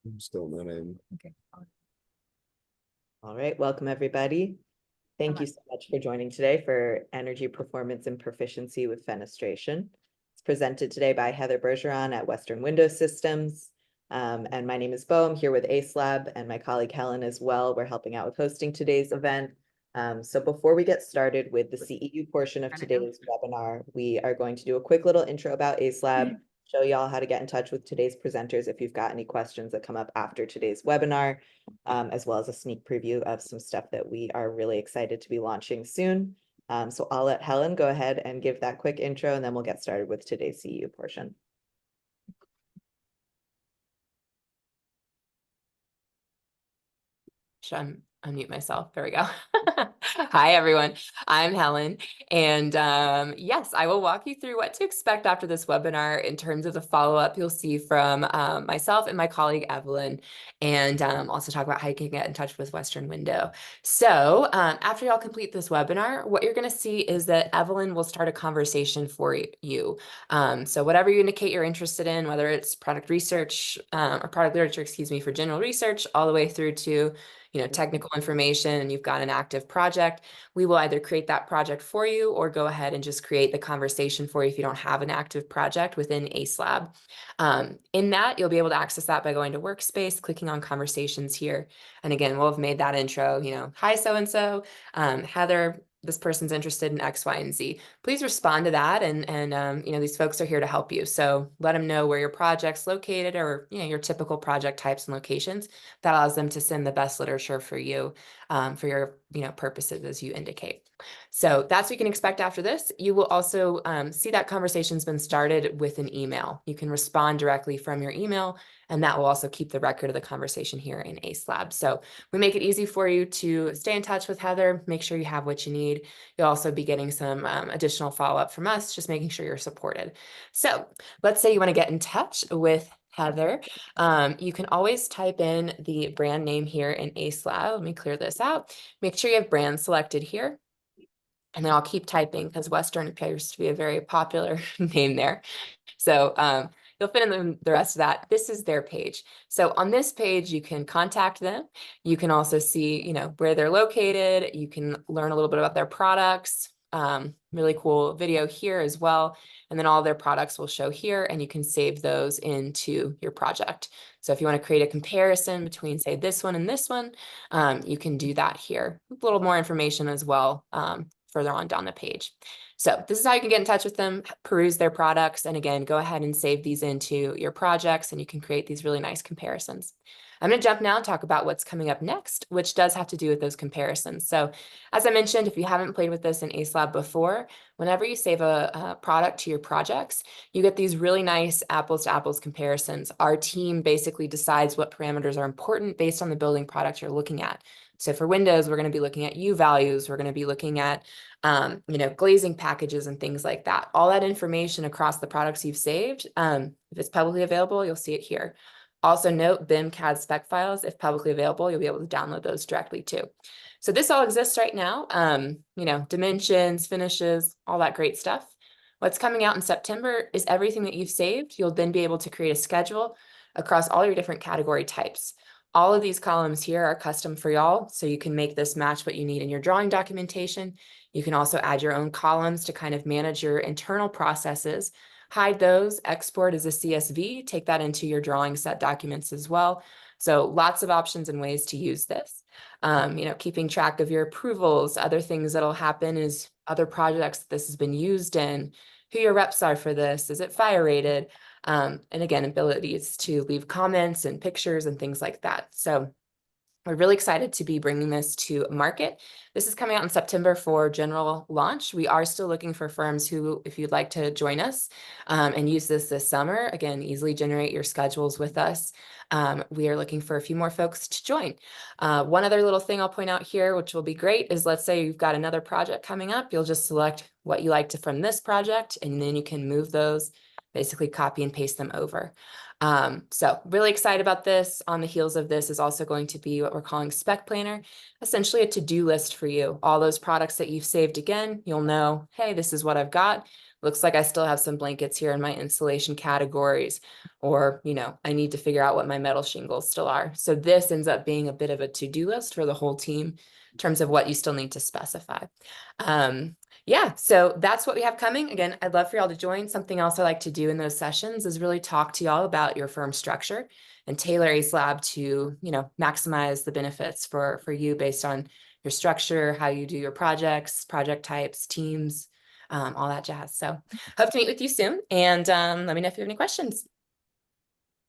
I'm still not in. Okay. All right, welcome everybody. Thank you so much for joining today for Energy Performance and Proficiency with Fenestration. It's presented today by Heather Bergeron at Western Window Systems. And my name is Bo. I'm here with Acelab and my colleague Helen as well. We're helping out with hosting today's event. So before we get started with the CEU portion of today's webinar, we are going to do a quick little intro about Acelab, show y'all how to get in touch with today's presenters if you've got any questions that come up after today's webinar, as well as a sneak preview of some stuff that we are really excited to be launching soon. So I'll let Helen go ahead and give that quick intro, and then we'll get started with today's CEU portion. Should unmute myself? There we go. Hi, everyone. I'm Helen. And yes, I will walk you through what to expect after this webinar in terms of the follow-up you'll see from myself and my colleague, Evelyn, and also talk about how you can get in touch with Western Window. So after y'all complete this webinar, what you're going to see is that Evelyn will start a conversation for you. So whatever you indicate you're interested in, whether it's product research or product literature, excuse me, for general research, all the way through to technical information, and you've got an active project, we will either create that project for you or go ahead and just create the conversation for you if you don't have an active project within Acelab. In that, you'll be able to access that by going to Workspace, clicking on Conversations here. And again, we'll have made that intro, hi, so-and-so, Heather, this person's interested in X, Y, and Z. Please respond to that, and these folks are here to help you. So let them know where your project's located, or your typical project types and locations. That allows them to send the best literature for you, for your purposes as you indicate. So that's what you can expect after this. You will also see that conversation's been started with an email. You can respond directly from your email, and that will also keep the record of the conversation here in Acelab. So we make it easy for you to stay in touch with Heather, make sure you have what you need. You'll also be getting some additional follow-up from us, just making sure you're supported. So let's say you want to get in touch with Heather. You can always type in the brand name here in Acelab. Let me clear this out. Make sure you have brand selected here. And then I'll keep typing because Western appears to be a very popular name there. So you'll fit in the rest of that. This is their page. So on this page, you can contact them. You can also see, where they're located. You can learn a little bit about their products. Really cool video here as well. And then all their products will show here, and you can save those into your project. So if you want to create a comparison between, say, this one and this one, you can do that here. A little more information as well further on down the page. So this is how you can get in touch with them, peruse their products, and again, go ahead and save these into your projects, and you can create these really nice comparisons. I'm going to jump now and talk about what's coming up next, which does have to do with those comparisons. So as I mentioned, if you haven't played with this in Acelab before, whenever you save a product to your projects, you get these really nice apples to apples comparisons. Our team basically decides what parameters are important based on the building product you're looking at. So for Windows, we're going to be looking at U values. We're going to be looking at, glazing packages and things like that. All that information across the products you've saved, if it's publicly available, you'll see it here. Also note BIM CAD spec files, if publicly available, you'll be able to download those directly too. So this all exists right now, dimensions, finishes, all that great stuff. What's coming out in September is everything that you've saved. You'll then be able to create a schedule across all your different category types. All of these columns here are custom for y'all, so you can make this match what you need in your drawing documentation. You can also add your own columns to kind of manage your internal processes. Hide those, export as a CSV, take that into your drawing set documents as well. So lots of options and ways to use this. Keeping track of your approvals. Other things that'll happen is other projects that this has been used in, who your reps are for this, is it fire rated? And again, abilities to leave comments and pictures and things like that. So we're really excited to be bringing this to market. This is coming out in September for general launch. We are still looking for firms who, if you'd like to join us and use this summer, again, easily generate your schedules with us. We are looking for a few more folks to join. One other little thing I'll point out here, which will be great, is let's say you've got another project coming up. You'll just select what you liked from this project, and then you can move those, basically copy and paste them over. So really excited about this. On the heels of this is also going to be what we're calling Spec Planner, essentially a to-do list for you. All those products that you've saved, again, you'll know, hey, this is what I've got. looks like I still have some blankets here in my insulation categories, or, you know, I need to figure out what my metal shingles still are. So this ends up being a bit of a to-do list for the whole team in terms of what you still need to specify. Yeah, so that's what we have coming. Again, I'd love for y'all to join. Something else I like to do in those sessions is really talk to y'all about your firm structure and tailor Acelab to, you know, maximize the benefits for you based on your structure, how you do your projects, project types, teams, all that jazz. So hope to meet with you soon, and let me know if you have any questions.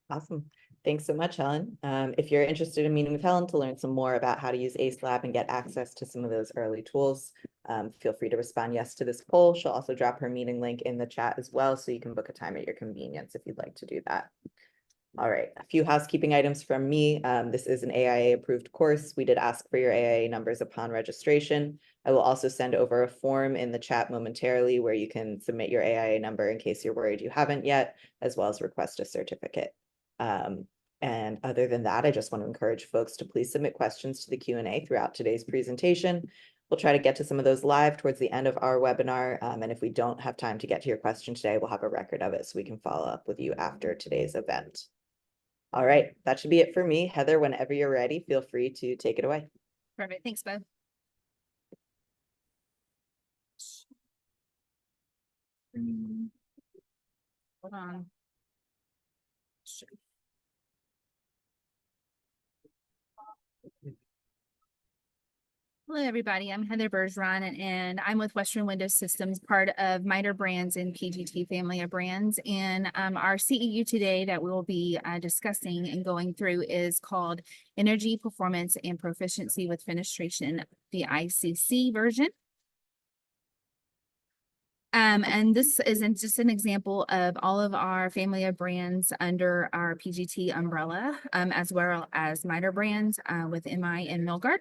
Awesome. Thanks so much, Helen. If you're interested in meeting with Helen to learn some more about how to use Acelab and get access to some of those early tools, feel free to respond yes to this poll. She'll also drop her meeting link in the chat as well, so you can book a time at your convenience if you'd like to do that. All right, a few housekeeping items from me. This is an AIA-approved course. We did ask for your AIA numbers upon registration. I will also send over a form in the chat momentarily where you can submit your AIA number in case you're worried you haven't yet, as well as request a certificate. And other than that, I just want to encourage folks to please submit questions to the Q&A throughout today's presentation. We'll try to get to some of those live towards the end of our webinar. And if we don't have time to get to your question today, we'll have a record of it so we can follow up with you after today's event. All right, that should be it for me. Heather, whenever you're ready, feel free to take it away. Perfect. Thanks, Bo. Hold on. Hello, everybody. I'm Heather Bergeron, and I'm with Western Window Systems, part of MITRE Brands and PGT family of brands. And our CEU today that we will be discussing and going through is called Energy Performance and Proficiency with Fenestration, the ICC version. And this isn't just an example of all of our family of brands under our PGT umbrella, as well as MITRE brands with MI and Milgard.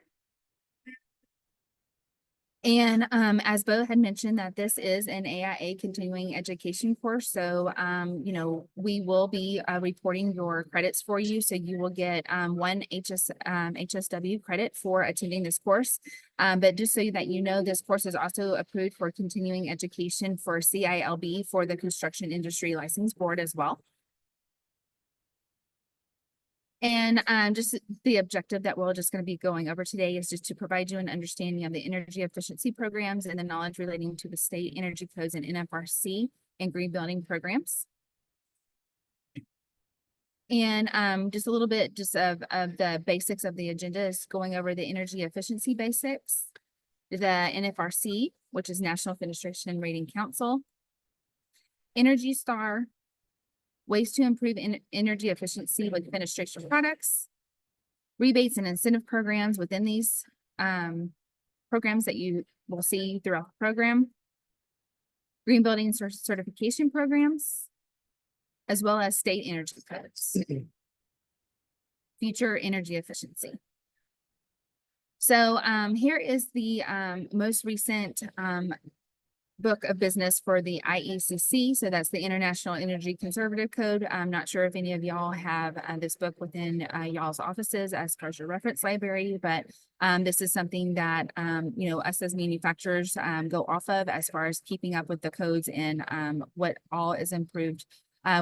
And as Bo had mentioned, that this is an AIA continuing education course. So, you know, we will be reporting your credits for you. So you will get one HSW credit for attending this course. But just so that you know, this course is also approved for continuing education for CILB for the Construction Industry License Board as well. And just the objective that we're just going to be going over today is just to provide you an understanding of the energy efficiency programs and the knowledge relating to the state energy codes and NFRC and green building programs. And just a little bit just of the basics of the agenda is going over the energy efficiency basics, the NFRC, which is National Fenestration and Rating Council, Energy Star, ways to improve energy efficiency with fenestration products, rebates and incentive programs within these programs that you will see throughout the program, green building certification programs, as well as state energy codes, future energy efficiency. So here is the most recent book of business for the IECC. So that's the International Energy Conservative Code. I'm not sure if any of y'all have this book within y'all's offices as far as your reference library, but this is something that, you know, us as manufacturers go off of as far as keeping up with the codes and what all is improved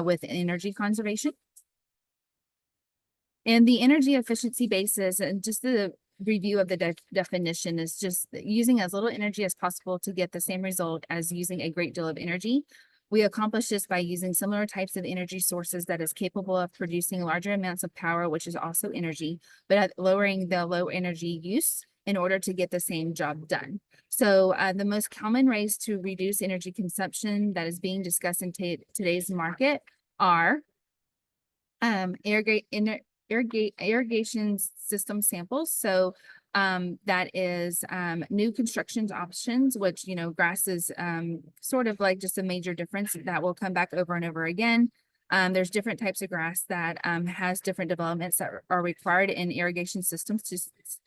with energy conservation. And the energy efficiency basis and just the review of the definition is just using as little energy as possible to get the same result as using a great deal of energy. We accomplish this by using similar types of energy sources that is capable of producing larger amounts of power, which is also energy, but at lowering the low energy use in order to get the same job done. So the most common ways to reduce energy consumption that is being discussed in today's market are irrigation system samples. So that is new construction options, which, you know, grass is sort of like just a major difference that will come back over and over again. There's different types of grass that has different developments that are required in irrigation systems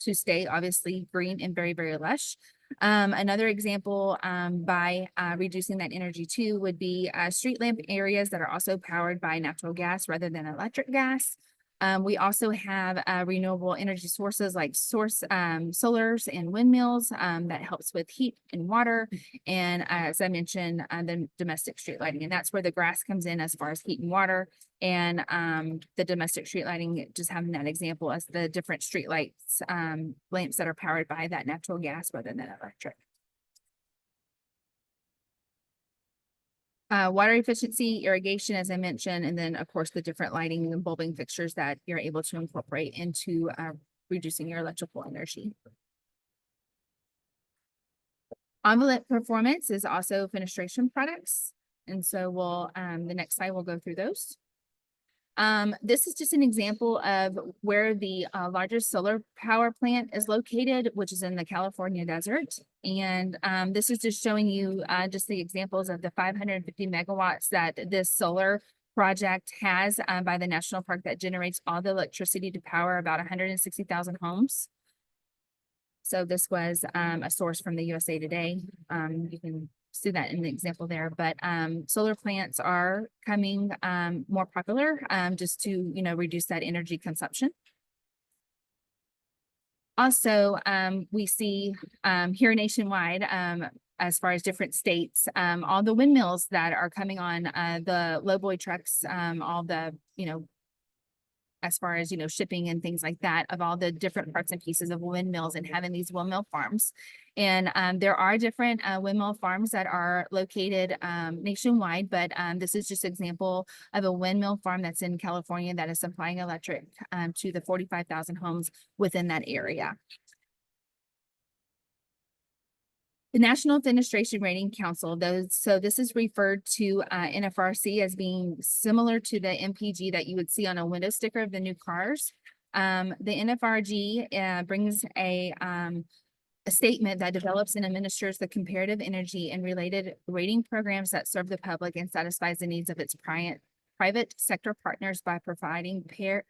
to stay obviously green and very, very lush. Another example by reducing that energy too would be street lamp areas that are also powered by natural gas rather than electric gas. We also have renewable energy sources like solars and windmills that helps with heat and water. And as I mentioned, the domestic street lighting, and that's where the grass comes in as far as heat and water. And the domestic street lighting, just having that example as the different street lights, lamps that are powered by that natural gas rather than electric. Water efficiency, irrigation, as I mentioned, and then of course the different lighting and bulbing fixtures that you're able to incorporate into reducing your electrical energy. Envelope performance is also fenestration products. And so we'll, the next slide, we'll go through those. This is just an example of where the largest solar power plant is located, which is in the California desert. And this is just showing you just the examples of the 550 megawatts that this solar project has by the national park that generates all the electricity to power about 160,000 homes. So this was a source from the USA Today. You can see that in the example there, but solar plants are coming more popular just to, you know, reduce that energy consumption. Also, we see here nationwide, as far as different states, all the windmills that are coming on, the lowboy trucks, all the, you know, as far as, you know, shipping and things like that, of all the different parts and pieces of windmills and having these windmill farms. And there are different windmill farms that are located nationwide, but this is just an example of a windmill farm that's in California that is supplying electric to the 45,000 homes within that area. The National Fenestration Rating Council, so this is referred to NFRC as being similar to the MPG that you would see on a window sticker of the new cars. The NFRG brings a statement that develops and administers the comparative energy and related rating programs that serve the public and satisfies the needs of its private sector partners by providing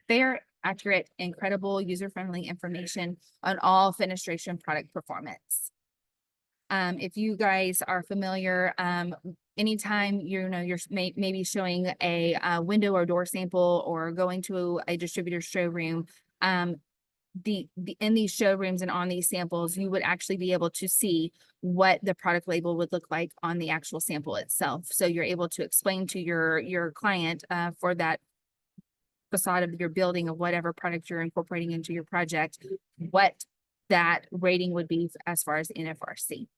fair, accurate, and credible user-friendly information on all fenestration product performance. If you guys are familiar, anytime you're maybe showing a window or door sample or going to a distributor's showroom, in these showrooms and on these samples, you would actually be able to see what the product label would look like on the actual sample itself. So you're able to explain to your client for that facade of your building of whatever product you're incorporating into your project, what that rating would be as far as NFRC.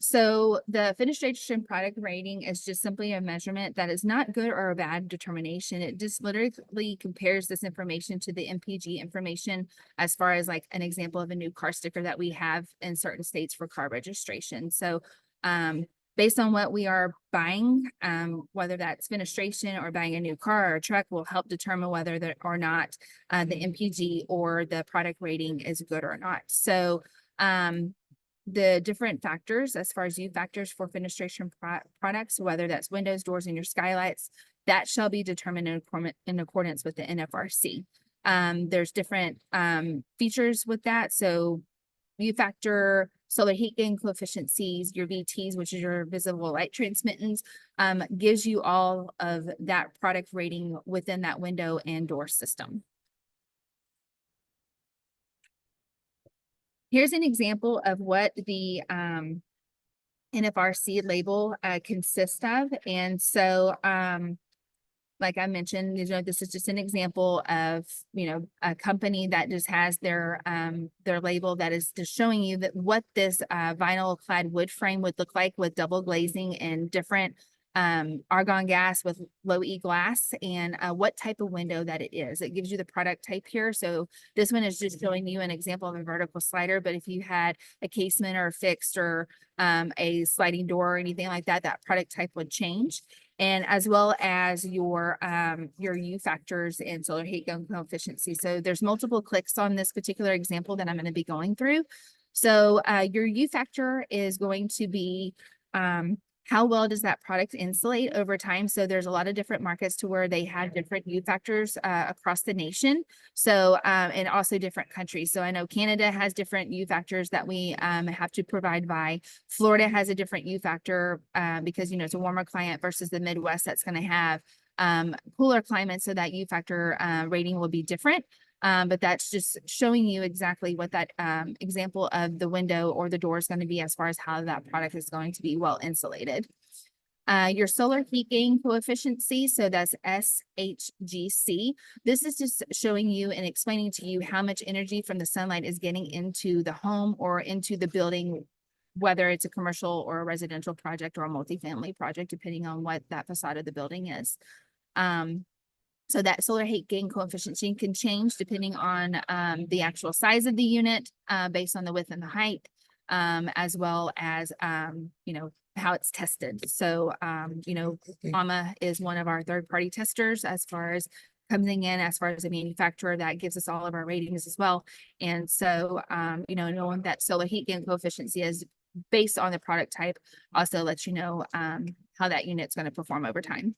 So the fenestration product rating is just simply a measurement that is not good or a bad determination. It just literally compares this information to the MPG information as far as like an example of a new car sticker that we have in certain states for car registration. So based on what we are buying, whether that's fenestration or buying a new car or a truck, will help determine whether or not the MPG or the product rating is good or not. So the different factors as far as U factors for fenestration products, whether that's windows, doors, and your skylights, that shall be determined in accordance with the NFRC. There's different features with that. So U factor, solar heat gain coefficients, your VTs, which is your visible light transmittance, gives you all of that product rating within that window and door system. Here's an example of what the NFRC label consists of. And so, like I mentioned, this is just an example of, a company that just has their label that is just showing you that what this vinyl clad wood frame would look like with double glazing and different argon gas with low E glass, and what type of window that it is. It gives you the product type here. So this one is just showing you an example of a vertical slider, but if you had a casement or a fixed or a sliding door or anything like that, that product type would change. And as well as your U factors and solar heat gain coefficiency. So there's multiple clicks on this particular example that I'm going to be going through. So your U factor is going to be how well does that product insulate over time? So there's a lot of different markets to where they have different U factors across the nation. So, and also different countries. So I know Canada has different U factors that we have to provide by. Florida has a different U factor because, it's a warmer climate versus the Midwest that's going to have cooler climates, so that U factor rating will be different. But that's just showing you exactly what that example of the window or the door is going to be as far as how that product is going to be well insulated. Your solar heat gain coefficiency, so that's SHGC. This is just showing you and explaining to you how much energy from the sunlight is getting into the home or into the building, whether it's a commercial or a residential project or a multifamily project, depending on what that facade of the building is. So that solar heat gain coefficient can change depending on the actual size of the unit, based on the width and the height, as well as, you know, how it's tested. So, you know, AMA is one of our third-party testers as far as coming in, as far as a manufacturer that gives us all of our ratings as well. And so, you know, knowing that solar heat gain coefficient is based on the product type also lets you know how that unit's going to perform over time.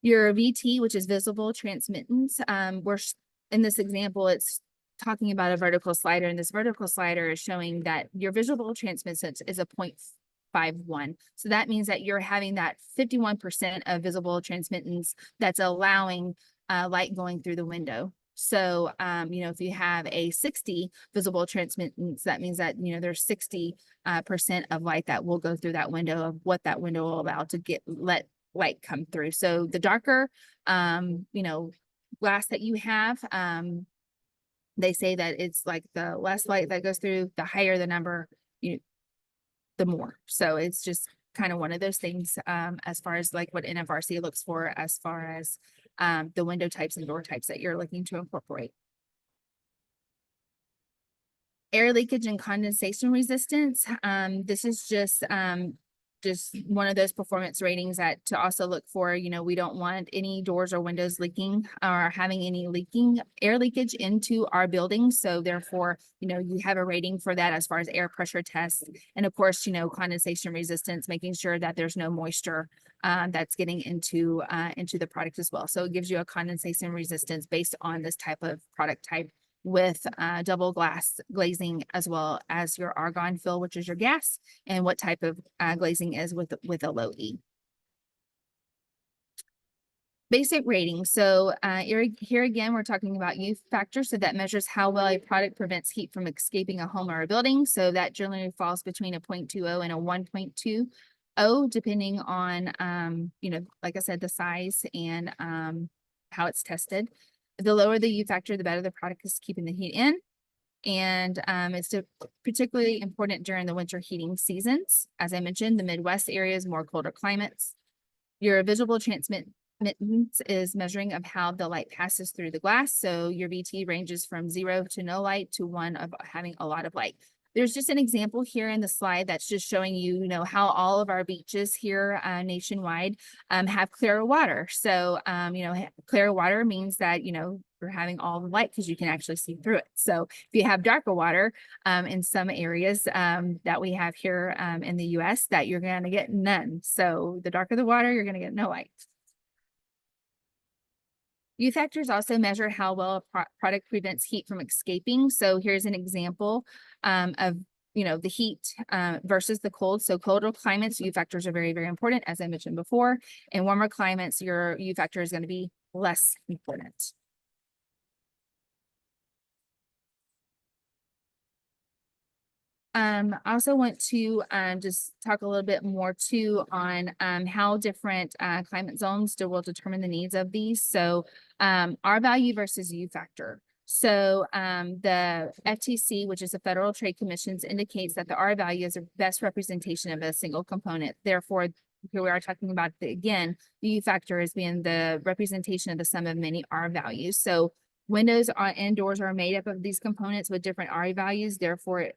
Your VT, which is visible transmittance, in this example, it's talking about a vertical slider, and this vertical slider is showing that your visible transmittance is a 0.51. So that means that you're having that 51% of visible transmittance that's allowing light going through the window. So, you know, if you have a 60 visible transmittance, that means that, you know, there's 60% of light that will go through that window, of what that window will allow to let light come through. So the darker, you know, glass that you have, they say that it's like the less light that goes through, the higher the number, the more. So it's just kind of one of those things, as far as like what NFRC looks for, as far as the window types and door types that you're looking to incorporate. Air leakage and condensation resistance. This is just one of those performance ratings that to also look for. You know, we don't want any doors or windows leaking or having any air leakage into our building. So therefore, you know, you have a rating for that as far as air pressure tests. And of course, you know, condensation resistance, making sure that there's no moisture that's getting into the product as well. So it gives you a condensation resistance based on this type of product type, with double glass glazing, as well as your argon fill, which is your gas, and what type of glazing is with a low E. Basic rating. So here again, we're talking about U factor. So that measures how well a product prevents heat from escaping a home or a building. So that generally falls between a 0.20 and a 1.20, depending on, you know, like I said, the size and how it's tested. The lower the U factor, the better the product is keeping the heat in. And it's particularly important during the winter heating seasons. As I mentioned, the Midwest areas, more colder climates. Your visible transmittance is measuring of how the light passes through the glass. So your VT ranges from 0 to no light to 1 of having a lot of light. There's just an example here in the slide that's just showing you, you know, how all of our beaches here nationwide have clear water. So, you know, clear water means that, you know, you're having all the light because you can actually see through it. So if you have darker water in some areas that we have here in the US, that you're going to get none. So the darker the water, you're going to get no light. U factors also measure how well a product prevents heat from escaping. So here's an example of, you know, the heat versus the cold. So colder climates, U factors are very, very important, as I mentioned before. In warmer climates, your U factor is going to be less important. I also want to just talk a little bit more too on how different climate zones will determine the needs of these. So R value versus U factor. So the FTC, which is the Federal Trade Commission, indicates that the R value is the best representation of a single component. Therefore, here we are talking about, again, the U factor as being the representation of the sum of many R values. So windows and doors are made up of these components with different R values. Therefore,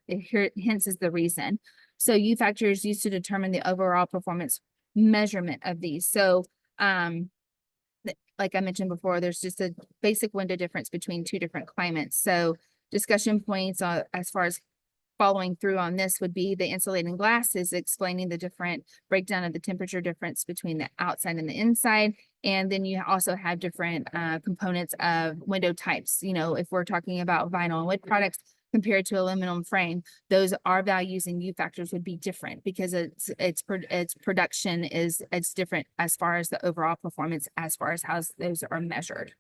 hence is the reason. So U factor is used to determine the overall performance measurement of these. So like I mentioned before, there's just a basic window difference between two different climates. So discussion points as far as following through on this would be the insulating glass is explaining the different breakdown of the temperature difference between the outside and the inside. And then you also have different components of window types. You know, if we're talking about vinyl and wood products, compared to aluminum frame, those R values and U factors would be different because its production it's different as far as the overall performance, as far as how those are measured.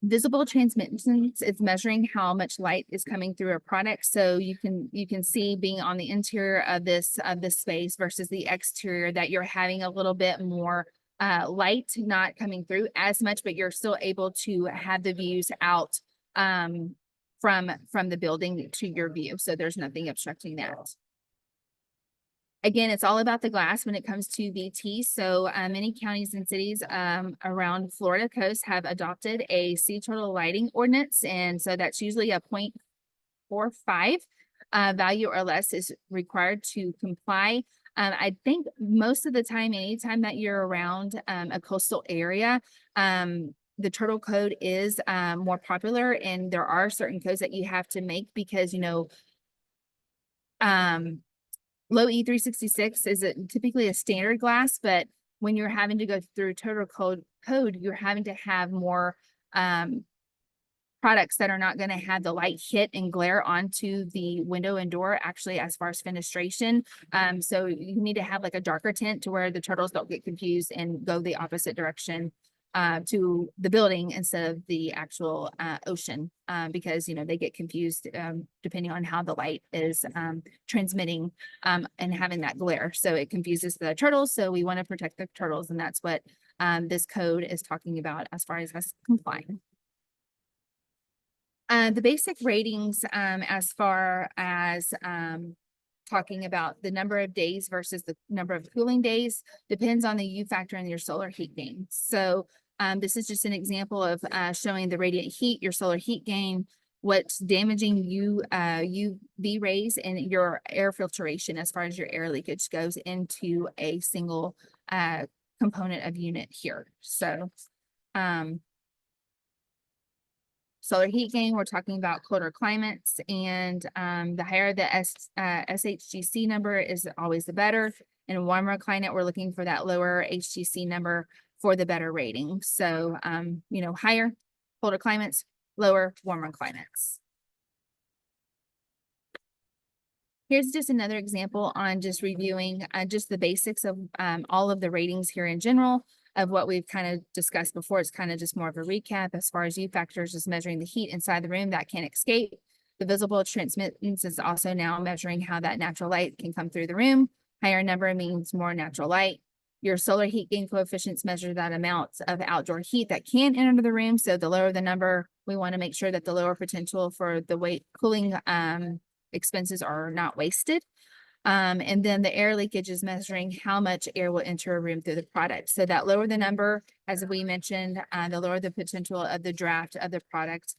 Visible transmittance is measuring how much light is coming through a product. So you can see, being on the interior of this space versus the exterior, that you're having a little bit more light not coming through as much, but you're still able to have the views out from the building to your view. So there's nothing obstructing that. Again, it's all about the glass when it comes to VT. So many counties and cities around Florida coast have adopted a sea turtle lighting ordinance. And so that's usually a 0.45 value or less is required to comply. I think most of the time, anytime that you're around a coastal area, the turtle code is more popular, and there are certain codes that you have to make because, you know, low E366 is typically a standard glass, but when you're having to go through turtle code, you're having to have more products that are not going to have the light hit and glare onto the window and door, actually, as far as fenestration. So you need to have like a darker tint to where the turtles don't get confused and go the opposite direction to the building instead of the actual ocean, because, you know, they get confused depending on how the light is transmitting and having that glare. So it confuses the turtles. So we want to protect the turtles, and that's what this code is talking about as far as us complying. The basic ratings, as far as talking about the number of days versus the number of cooling days, depends on the U factor and your solar heat gain. So this is just an example of showing the radiant heat, your solar heat gain, what's damaging UV rays, and your air filtration as far as your air leakage goes into a single component of unit here. So solar heat gain, we're talking about colder climates, and the higher the SHGC number is always the better. In a warmer climate, we're looking for that lower HGC number for the better rating. So, you know, higher, colder climates, lower, warmer climates. Here's just another example on just reviewing just the basics of all of the ratings here in general of what we've kind of discussed before. It's kind of just more of a recap as far as U factors, just measuring the heat inside the room that can't escape. The visible transmittance is also now measuring how that natural light can come through the room. Higher number means more natural light. Your solar heat gain coefficients measure that amount of outdoor heat that can enter the room. So the lower the number, we want to make sure that the lower potential for the cooling expenses are not wasted. And then the air leakage is measuring how much air will enter a room through the product. So that lower the number, as we mentioned, the lower the potential of the draft of the product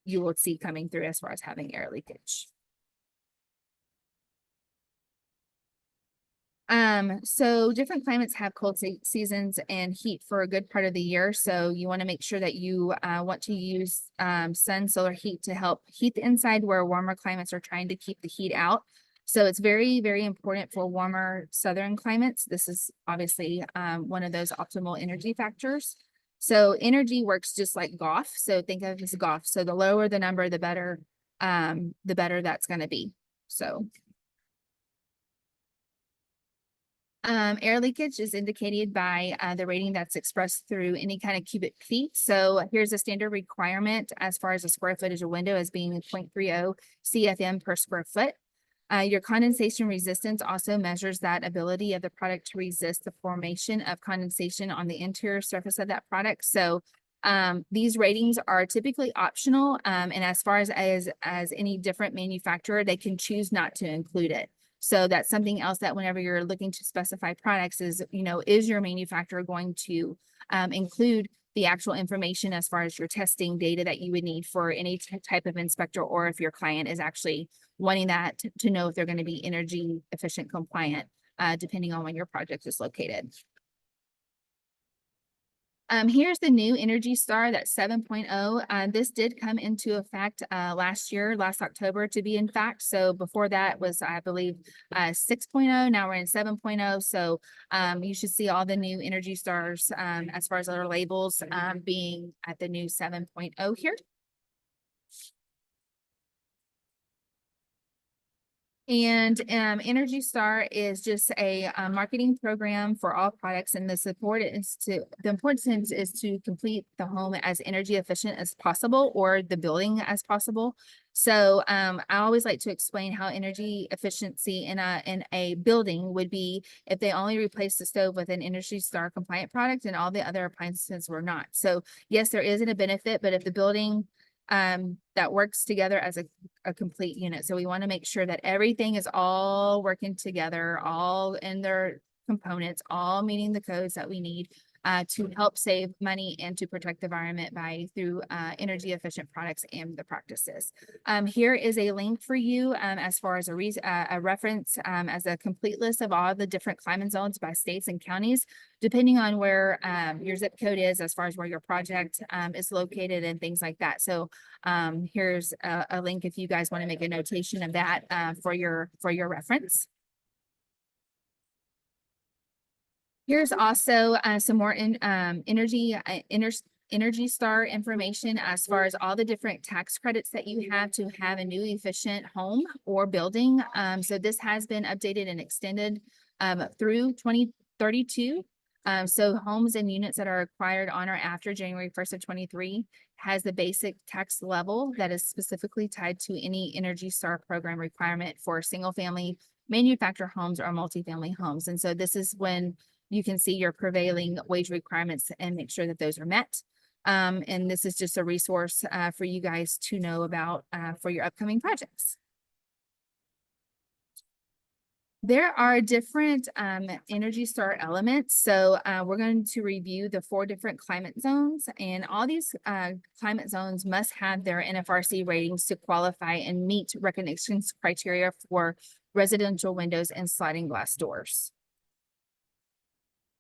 you will see coming through as far as having air leakage. So different climates have cold seasons and heat for a good part of the year. So you want to make sure that you want to use sun solar heat to help heat the inside, where warmer climates are trying to keep the heat out. So it's very, very important for warmer southern climates. This is obviously one of those optimal energy factors. So energy works just like golf. So think of it as golf. So the lower the number, the better that's going to be. So air leakage is indicated by the rating that's expressed through any kind of cubic feet. So here's a standard requirement as far as a square footage of window as being 0.30 CFM per square foot. Your condensation resistance also measures that ability of the product to resist the formation of condensation on the interior surface of that product. So these ratings are typically optional, and as far as any different manufacturer, they can choose not to include it. So that's something else that whenever you're looking to specify products is, you know, is your manufacturer going to include the actual information as far as your testing data that you would need for any type of inspector, or if your client is actually wanting that to know if they're going to be energy efficient compliant, depending on when your project is located. Here's the new Energy Star, that's 7.0. This did come into effect last October to be in fact. So before that was, I believe, 6.0. Now we're in 7.0. So you should see all the new Energy Stars as far as other labels being at the new 7.0 here. And Energy Star is just a marketing program for all products, and the importance is to complete the home as energy efficient as possible, or the building as possible. So I always like to explain how energy efficiency in a building would be if they only replaced the stove with an Energy Star compliant product and all the other appliances were not. So yes, there isn't a benefit, but if the building that works together as a complete unit. So we want to make sure that everything is all working together, all in their components, all meeting the codes that we need to help save money and to protect the environment through energy efficient products and the practices. Here is a link for you as far as a reference as a complete list of all the different climate zones by states and counties, depending on where your zip code is, as far as where your project is located and things like that. So here's a link if you guys want to make a notation of that for your reference. Here's also some more Energy Star information as far as all the different tax credits that you have to have a new efficient home or building. So this has been updated and extended through 2032. So homes and units that are acquired on or after January 1st of 23 has the basic tax level that is specifically tied to any Energy Star program requirement for single family manufactured homes or multifamily homes. And so this is when you can see your prevailing wage requirements and make sure that those are met. And this is just a resource for you guys to know about for your upcoming projects. There are different Energy Star elements. So we're going to review the 4 different climate zones, and all these climate zones must have their NFRC ratings to qualify and meet recognition criteria for residential windows and sliding glass doors.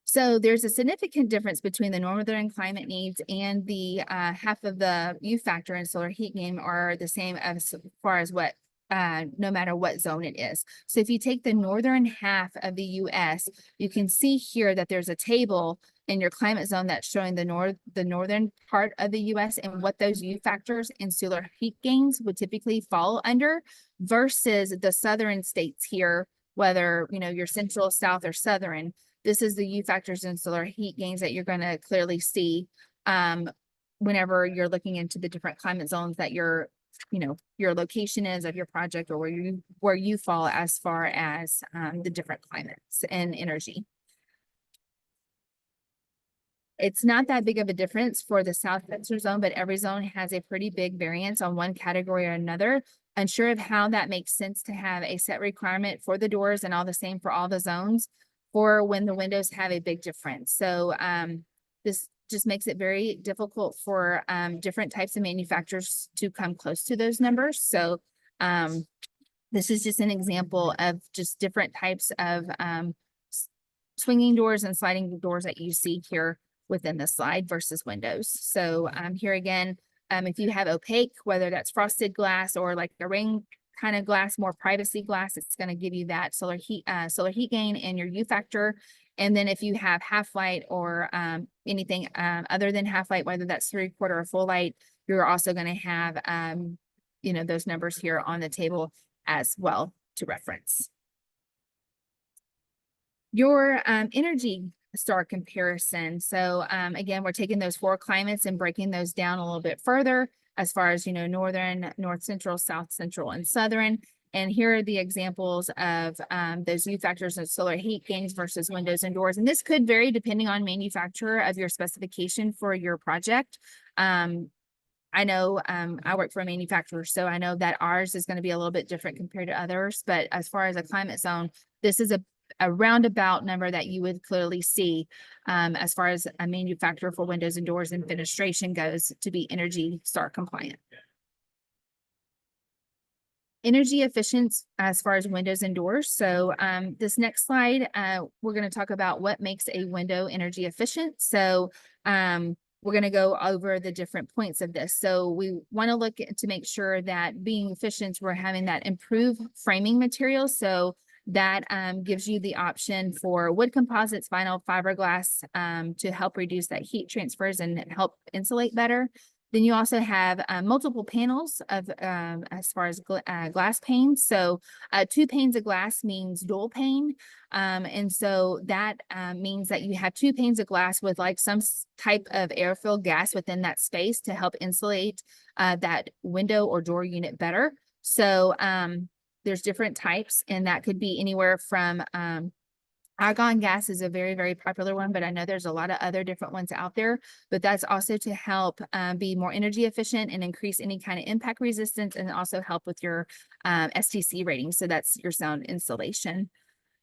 So there's a significant difference between the northern climate needs, and the half of the U factor and solar heat gain are the same as far as what no matter what zone it is. So if you take the northern half of the US, you can see here that there's a table in your climate zone that's showing the northern part of the US and what those U factors and solar heat gains would typically fall under, versus the southern states here, whether you're central, south, or southern. This is the U factors and solar heat gains that you're going to clearly see whenever you're looking into the different climate zones that your location is of your project, or where you fall as far as the different climates and energy. It's not that big of a difference for the South Spencer zone, but every zone has a pretty big variance on one category or another. Unsure of how that makes sense to have a set requirement for the doors and all the same for all the zones, or when the windows have a big difference. So this just makes it very difficult for different types of manufacturers to come close to those numbers. So this is just an example of just different types of swinging doors and sliding doors that you see here within the slide versus windows. So here again, if you have opaque, whether that's frosted glass or like a ring kind of glass, more privacy glass, it's going to give you that solar heat gain and your U factor. And then if you have half light or anything other than half light, whether that's 3/4 or full light, you're also going to have those numbers here on the table as well to reference. Your Energy Star comparison. So again, we're taking those 4 climates and breaking those down a little bit further as far as northern, north central, south central, and southern. And here are the examples of those U factors and solar heat gains versus windows and doors. And this could vary depending on manufacturer of your specification for your project. I know I work for a manufacturer, so I know that ours is going to be a little bit different compared to others. But as far as a climate zone, this is a roundabout number that you would clearly see as far as a manufacturer for windows and doors and fenestration goes to be Energy Star compliant. Energy efficient as far as windows and doors. So this next slide, we're going to talk about what makes a window energy efficient. So we're going to go over the different points of this. So we want to look to make sure that being efficient, we're having that improved framing material. So that gives you the option for wood composites, vinyl, fiberglass to help reduce that heat transfers and help insulate better. Then you also have multiple panels of as far as glass panes. So 2 panes of glass means dual pane. And so that means that you have 2 panes of glass with like some type of air-filled gas within that space to help insulate that window or door unit better. So there's different types, and that could be anywhere from argon gas is a very, very popular one, but I know there's a lot of other different ones out there, but that's also to help be more energy efficient and increase any kind of impact resistance, and also help with your STC rating. So that's your sound insulation.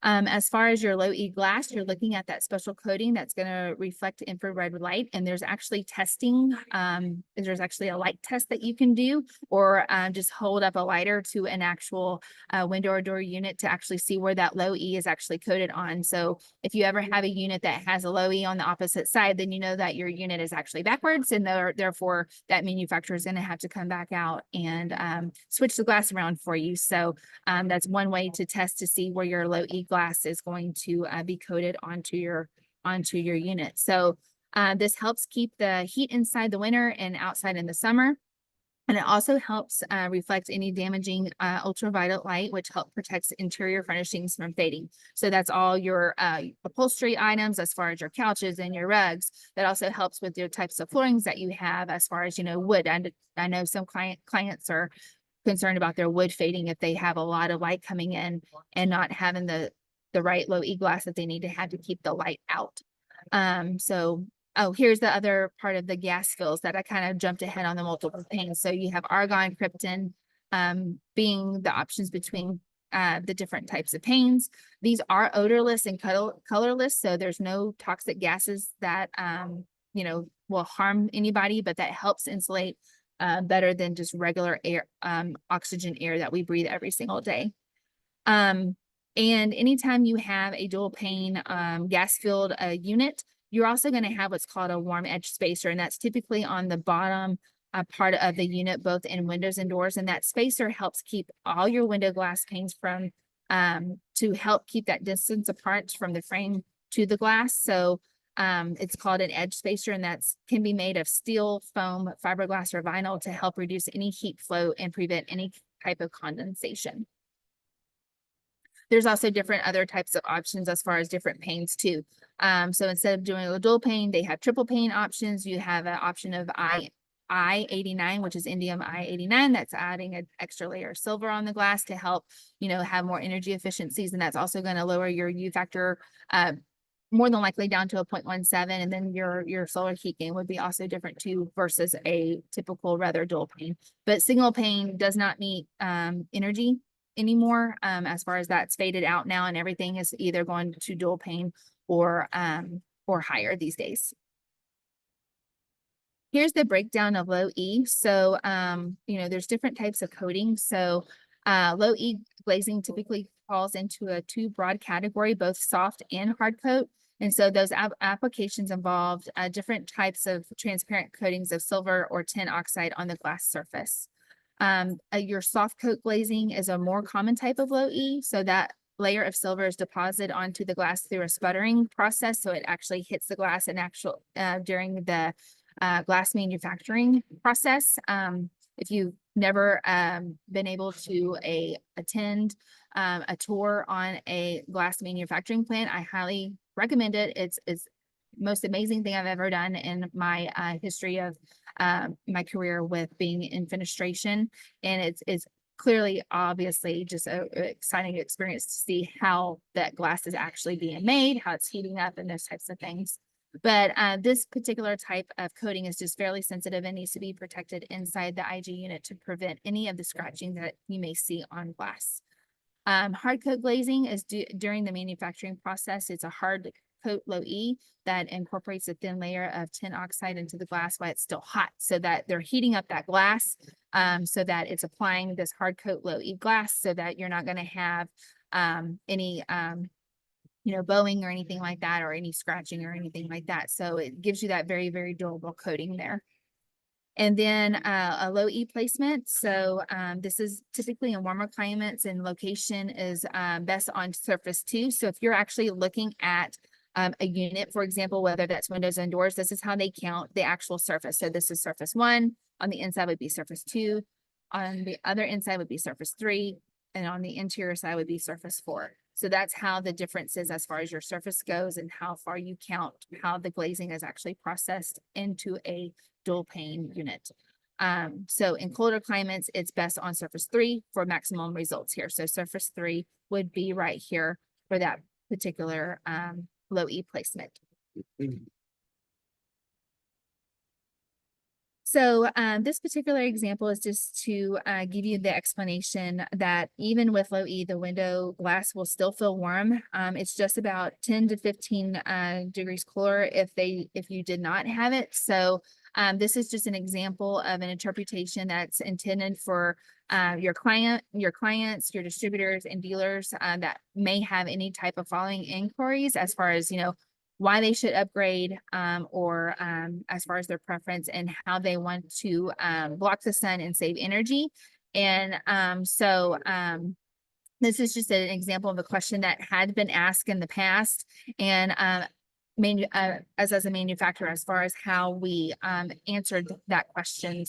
As far as your low E glass, you're looking at that special coating that's going to reflect infrared light. And there's actually testing. There's actually a light test that you can do, or just hold up a lighter to an actual window or door unit to actually see where that low E is actually coated on. So if you ever have a unit that has a low E on the opposite side, then you know that your unit is actually backwards, and therefore that manufacturer is going to have to come back out and switch the glass around for you. So that's one way to test to see where your low E glass is going to be coated onto your unit. So this helps keep the heat inside the winter and outside in the summer. And it also helps reflect any damaging ultraviolet light, which help protects interior furnishings from fading. So that's all your upholstery items, as far as your couches and your rugs. That also helps with your types of floorings that you have, as far as, wood. And I know some clients are concerned about their wood fading if they have a lot of light coming in and not having the right low E glass that they need to have to keep the light out. Here's the other part of the gas fills that I kind of jumped ahead on the multiple panes. So you have argon, krypton, being the options between the different types of panes. These are odorless and colorless, so there's no toxic gases that will harm anybody, but that helps insulate better than just regular air, oxygen air that we breathe every single day. And anytime you have a dual pane gas-filled unit, you're also going to have what's called a warm edge spacer, and that's typically on the bottom part of the unit, both in windows and doors. And that spacer helps keep all your window glass panes from to help keep that distance apart from the frame to the glass. So it's called an edge spacer, and that's can be made of steel, foam, fiberglass, or vinyl to help reduce any heat flow and prevent any type of condensation. There's also different other types of options as far as different panes too. So instead of doing a dual pane, they have triple pane options. You have an option of I-89, which is indium I-89. That's adding an extra layer of silver on the glass to help, have more energy efficiencies. And that's also going to lower your U factor more than likely down to a 0.17. And then your solar heat gain would be also different too, versus a typical rather dual pane. But single pane does not meet energy anymore, as far as that's faded out now, and everything is either going to dual pane or higher these days. Here's the breakdown of low E. So there's different types of coating. So low E glazing typically falls into a 2 broad category, both soft and hard coat. And so those applications involved different types of transparent coatings of silver or tin oxide on the glass surface. Your soft coat glazing is a more common type of low E. So that layer of silver is deposited onto the glass through a sputtering process. So it actually hits the glass during the glass manufacturing process. If you've never been able to attend a tour on a glass manufacturing plant, I highly recommend it. It's most amazing thing I've ever done in my history of my career with being in fenestration. And it's clearly, obviously, just an exciting experience to see how that glass is actually being made, how it's heating up, and those types of things. But this particular type of coating is just fairly sensitive and needs to be protected inside the IG unit to prevent any of the scratching that you may see on glass. Hard coat glazing is during the manufacturing process. It's a hard coat low E that incorporates a thin layer of tin oxide into the glass while it's still hot, so that they're heating up that glass so that it's applying this hard coat low E glass so that you're not going to have any bowing or anything like that, or any scratching or anything like that. So it gives you that very, very durable coating there. And then a low E placement. So this is typically in warmer climates, and location is best on surface 2. So if you're actually looking at a unit, for example, whether that's windows and doors, this is how they count the actual surface. So this is surface 1, on the inside would be surface 2, on the other inside would be surface 3, and on the interior side would be surface 4. So that's how the difference is as far as your surface goes, and how far you count how the glazing is actually processed into a dual pane unit. So in colder climates, it's best on surface 3 for maximum results here. So surface 3 would be right here for that particular low E placement. So this particular example is just to give you the explanation that even with low E, the window glass will still feel warm. It's just about 10 to 15 degrees cooler if you did not have it. So this is just an example of an interpretation that's intended for your clients, your distributors and dealers that may have any type of following inquiries as far as, why they should upgrade or as far as their preference and how they want to block the sun and save energy. And this is just an example of a question that had been asked in the past, and as a manufacturer, as far as how we answered that question.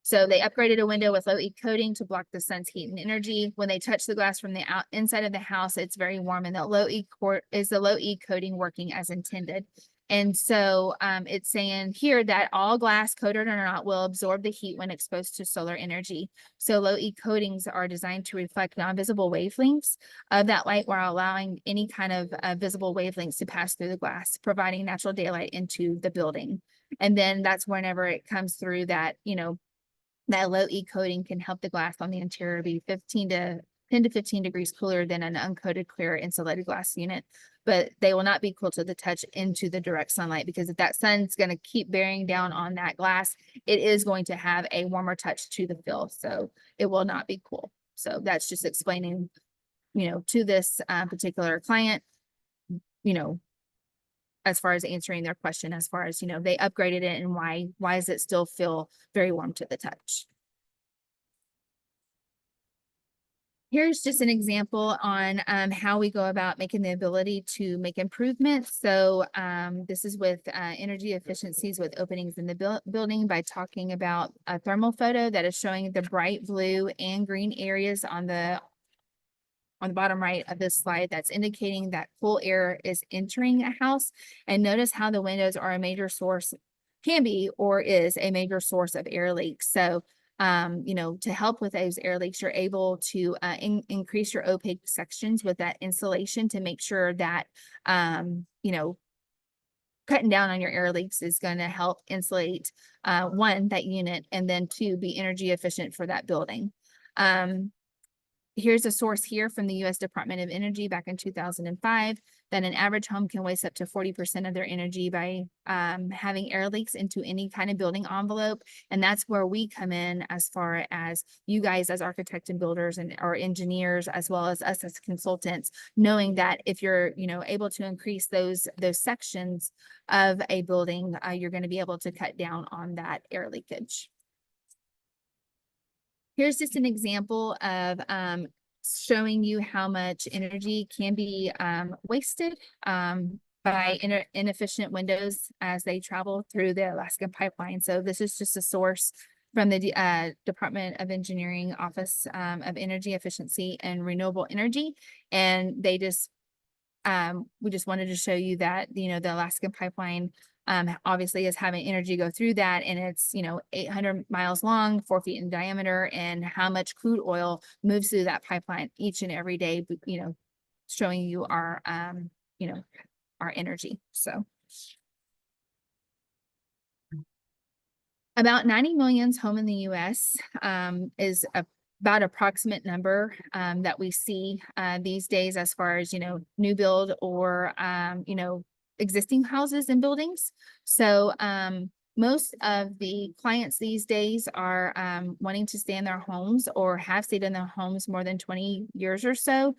So they upgraded a window with low E coating to block the sun's heat and energy. When they touch the glass from the inside of the house, it's very warm, and that low E is the low E coating working as intended. And so it's saying here that all glass, coated or not, will absorb the heat when exposed to solar energy. So low E coatings are designed to reflect non-visible wavelengths of that light while allowing any kind of visible wavelengths to pass through the glass, providing natural daylight into the building. And then that's whenever it comes through that, that low E coating can help the glass on the interior be 10 to 15 degrees cooler than an uncoated clear insulated glass unit. But they will not be cool to the touch into the direct sunlight, because if that sun's going to keep bearing down on that glass, it is going to have a warmer touch to the feel. So it will not be cool. So that's just explaining, to this particular client, as far as answering their question, as far as, they upgraded it and why does it still feel very warm to the touch? Here's just an example on how we go about making the ability to make improvements. So this is with energy efficiencies with openings in the building by talking about a thermal photo that is showing the bright blue and green areas on the bottom right of this slide that's indicating that cool air is entering a house. And notice how the windows are a major source, can be or is a major source of air leaks. So, to help with those air leaks, you're able to increase your opaque sections with that insulation to make sure that, cutting down on your air leaks is going to help insulate, one, that unit, and then two, be energy efficient for that building. Here's a source here from the U.S. Department of Energy back in 2005 that an average home can waste up to 40% of their energy by having air leaks into any kind of building envelope. And that's where we come in, as far as you guys as architects and builders and or engineers, as well as us as consultants, knowing that if you're able to increase those sections of a building, you're going to be able to cut down on that air leakage. Here's just an example of showing you how much energy can be wasted by inefficient windows as they travel through the Alaskan pipeline. So this is just a source from the Department of Engineering Office of Energy Efficiency and Renewable Energy. And they just, we just wanted to show you that, the Alaskan pipeline obviously is having energy go through that, and it's 800 miles long, 4 feet in diameter, and how much crude oil moves through that pipeline each and every day, showing you our our energy. So about 90 million home in the US is about approximate number that we see these days, as far as new build or existing houses and buildings. So most of the clients these days are wanting to stay in their homes or have stayed in their homes more than 20 years or so.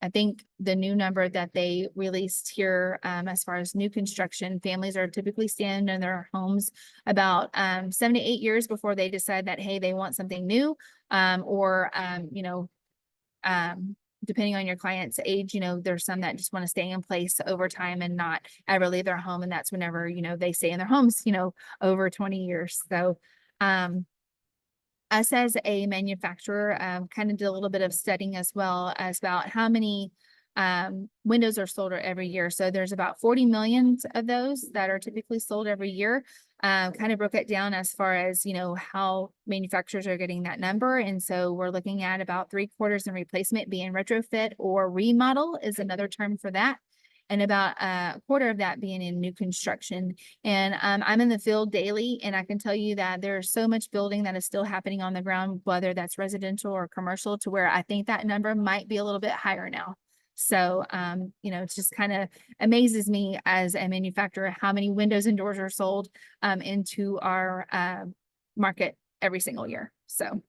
I think the new number that they released here, as far as new construction, families are typically staying in their homes about 7 to 8 years before they decide that, hey, they want something new, or depending on your client's age, there's some that just want to stay in place over time and not ever leave their home. And that's whenever, they stay in their homes, over 20 years. So, us as a manufacturer, kind of did a little bit of studying as well as about how many windows are sold every year. So there's about 40 million of those that are typically sold every year. Kind of broke it down as far as, how manufacturers are getting that number. And so we're looking at about 3/4 in replacement, being retrofit, or remodel is another term for that. And about 1/4 of that being in new construction. And I'm in the field daily, and I can tell you that there's so much building that is still happening on the ground, whether that's residential or commercial, to where I think that number might be a little bit higher now. So, it just kind of amazes me as a manufacturer how many windows and doors are sold into our market every single year. So,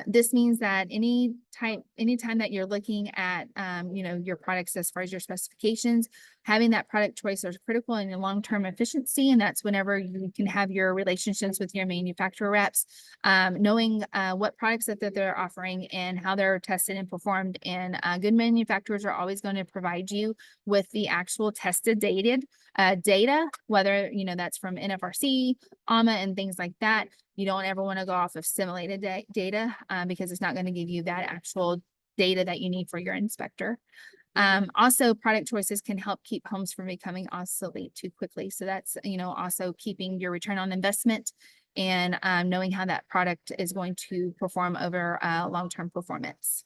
this means that anytime that you're looking at, your products as far as your specifications, having that product choice is critical in your long-term efficiency. And that's whenever you can have your relationships with your manufacturer reps, knowing what products that they're offering and how they're tested and performed. And good manufacturers are always going to provide you with the actual tested data, whether, that's from NFRC, AMA, and things like that. You don't ever want to go off of simulated data because it's not going to give you that actual data that you need for your inspector. Also, product choices can help keep homes from becoming obsolete too quickly. So that's, also keeping your return on investment and knowing how that product is going to perform over long-term performance.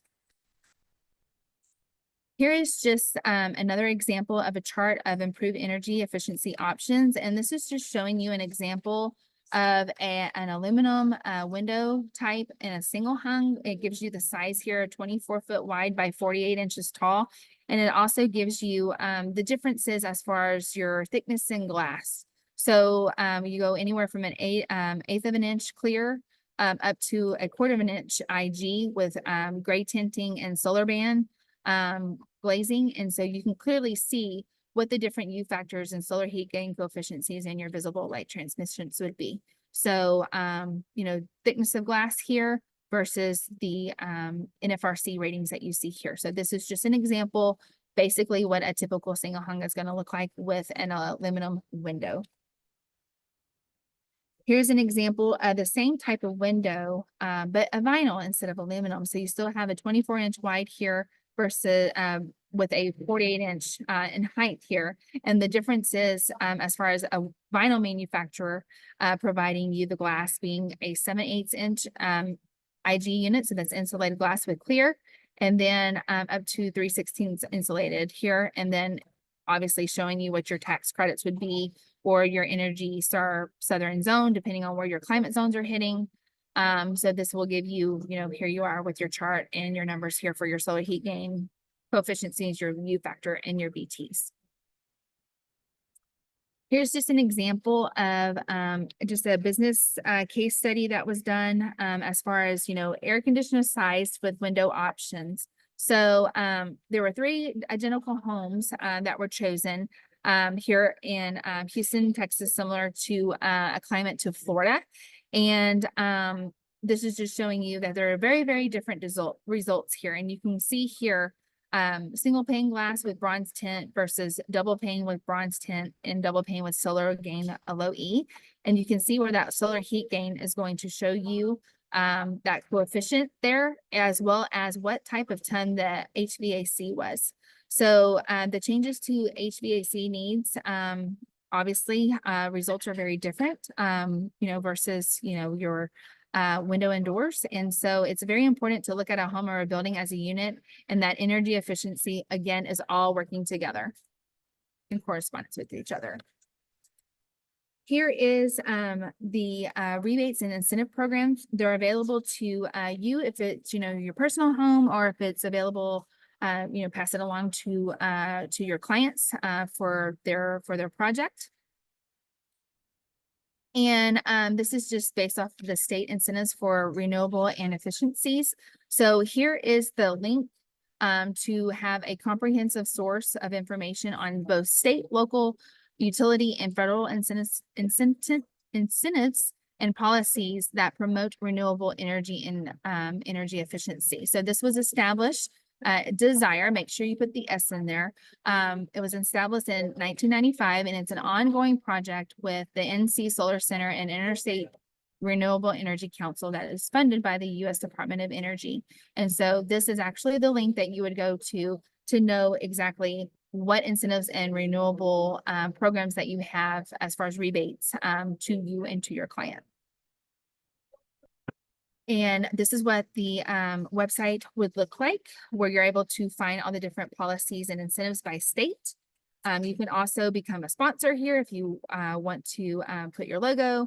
Here is just another example of a chart of improved energy efficiency options. And this is just showing you an example of an aluminum window type in a single hung. It gives you the size here, 24-foot wide by 48 inches tall. And it also gives you the differences as far as your thickness in glass. So you go anywhere from an eighth of an inch clear up to 1/4 of an inch IG with gray tinting and solar band glazing. And so you can clearly see what the different U factors and solar heat gain coefficients and your visible light transmissions would be. So, thickness of glass here versus the NFRC ratings that you see here. So this is just an example, basically what a typical single hung is going to look like with an aluminum window. Here's an example of the same type of window, but a vinyl instead of aluminum. So you still have a 24-inch wide here versus with a 48-inch in height here. And the difference is, as far as a vinyl manufacturer providing you the glass being a 7/8 inch IG unit. So that's insulated glass with clear, and then up to 3/16 insulated here. And then obviously showing you what your tax credits would be or your Energy Star Southern Zone, depending on where your climate zones are hitting. So this will give you, here you are with your chart and your numbers here for your solar heat gain coefficients, your U factor, and your VTs. Here's just an example of just a business case study that was done as far as, air conditioner size with window options. So there were 3 identical homes that were chosen here in Houston, Texas, similar to a climate to Florida. And this is just showing you that there are very, very different results here. And you can see here single pane glass with bronze tint versus double pane with bronze tint and double pane with solar gain low E. And you can see where that solar heat gain is going to show you that coefficient there, as well as what type of ton the HVAC was. So the changes to HVAC needs, obviously results are very different, versus, your window and doors. And so it's very important to look at a home or a building as a unit, and that energy efficiency, again, is all working together in correspondence with each other. Here is the rebates and incentive programs. They're available to you if it's, your personal home, or if it's available, pass it along to your clients for their project. And this is just based off the state incentives for renewable and efficiencies. So here is the link to have a comprehensive source of information on both state, local, utility, and federal incentives and policies that promote renewable energy and energy efficiency. So this was established, Desire, make sure you put the S in there. It was established in 1995, and it's an ongoing project with the NC Solar Center and Interstate Renewable Energy Council that is funded by the U.S. Department of Energy. And so this is actually the link that you would go to know exactly what incentives and renewable programs that you have as far as rebates to you and to your client. And this is what the website would look like, where you're able to find all the different policies and incentives by state. You can also become a sponsor here if you want to put your logo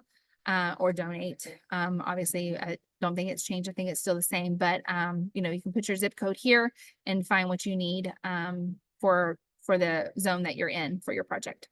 or donate. Obviously, I don't think it's changed. I think it's still the same, but you know, you can put your zip code here and find what you need for the zone that you're in for your project.